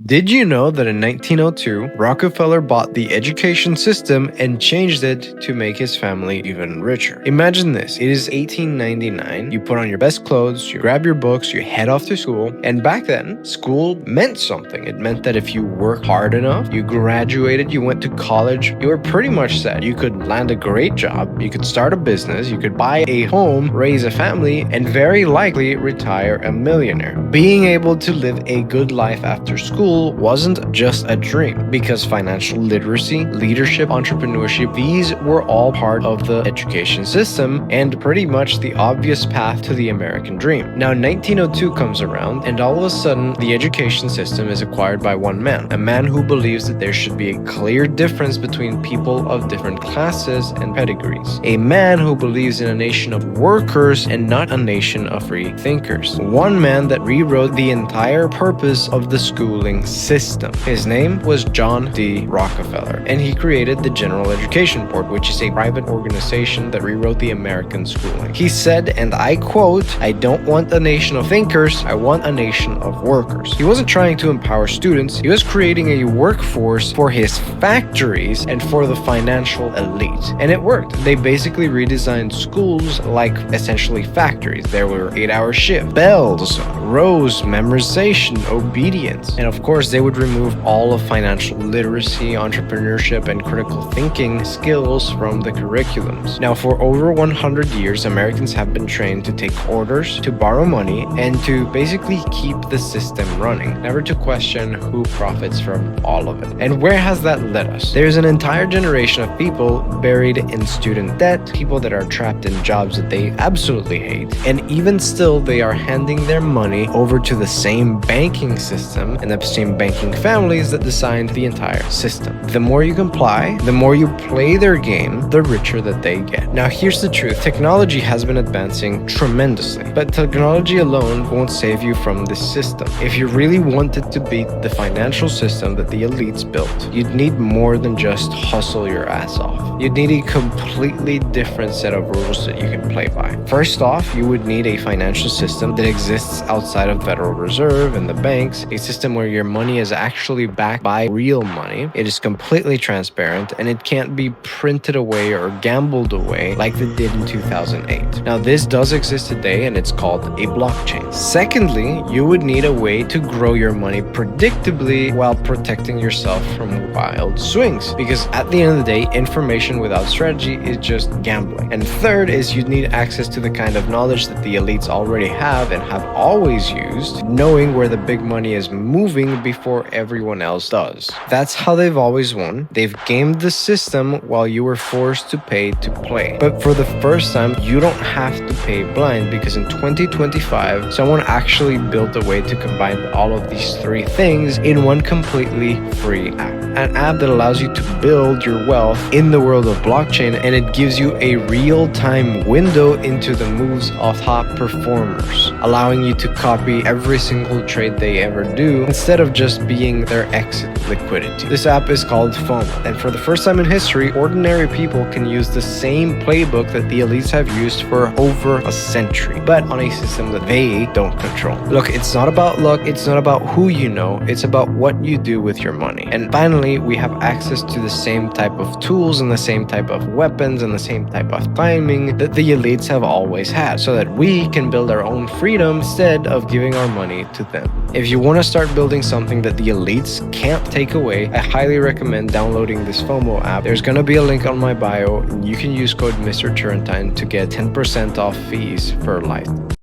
Did you know that in 1902, Rockefeller bought the education system and changed it to make his family even richer? Imagine this. It is 1899. You put on your best clothes, you grab your books, you head off to school. And back then, school meant something. It meant that if you worked hard enough, you graduated, you went to college, you were pretty much set. You could land a great job, you could start a business, you could buy a home, raise a family, and very likely retire a millionaire. Being able to live a good life after school wasn't just a dream, because financial literacy, leadership, entrepreneurship, these were all part of the education system and pretty much the obvious path to the American dream. Now 1902 comes around and all of a sudden the education system is acquired by one man, a man who believes that there should be a clear difference between people of different classes and pedigrees, a man who believes in a nation of workers and not a nation of free thinkers, one man that rewrote the entire purpose of the schooling system. His name was John D. Rockefeller, and he created the General Education Board, which is a private organization that rewrote the American schooling. He said, and I quote, "I don't want a nation of thinkers, I want a nation of workers." He wasn't trying to empower students, he was creating a workforce for his factories and for the financial elite. And it worked. They basically redesigned schools like essentially factories. There were 8-hour shifts, bells, rows, memorization, obedience, and of course they would remove all of financial literacy, entrepreneurship, and critical thinking skills from the curriculums. Now for over 100 years, Americans have been trained to take orders, to borrow money, and to basically keep the system running, never to question who profits from all of it. And where has that led us? There's an entire generation of people buried in student debt, people that are trapped in jobs that they absolutely hate, and even still they are handing their money over to the same banking system and the same banking families that designed the entire system. The more you comply, the more you play their game, the richer that they get. Now here's the truth. Technology has been advancing tremendously, but technology alone won't save you from this system. If you really wanted to beat the financial system that the elites built, you'd need more than just hustle your ass off. You'd need a completely different set of rules that you can play by. First off, you would need a financial system that exists outside of the Federal Reserve and the banks, a system where your money is actually backed by real money. It is completely transparent and it can't be printed away or gambled away like they did in 2008. Now this does exist today and it's called a blockchain. Secondly, you would need a way to grow your money predictably while protecting yourself from wild swings, because at the end of the day, information without strategy is just gambling. And third is you'd need access to the kind of knowledge that the elites already have and have always used, knowing where the big money is moving before everyone else does. That's how they've always won. They've gamed the system while you were forced to pay to play. But for the first time, you don't have to pay blind, because in 2025, someone actually built a way to combine all of these three things in one completely free app. An app that allows you to build your wealth in the world of blockchain, and it gives you a real-time window into the moves of top performers, allowing you to copy every single trade they ever do instead of just being their exit liquidity. This app is called FOMO, and for the first time in history, ordinary people can use the same playbook that the elites have used for over a century, but on a system that they don't control. Look, it's not about luck, it's not about who you know, it's about what you do with your money. And finally, we have access to the same type of tools and the same type of weapons and the same type of timing that the elites have always had, so that we can build our own freedom instead of giving our money to them. If you want to start building something that the elites can't take away, I highly recommend downloading this FOMO app. There's going to be a link on my bio, and you can use code Mr. Turrentine to get 10% off fees for life.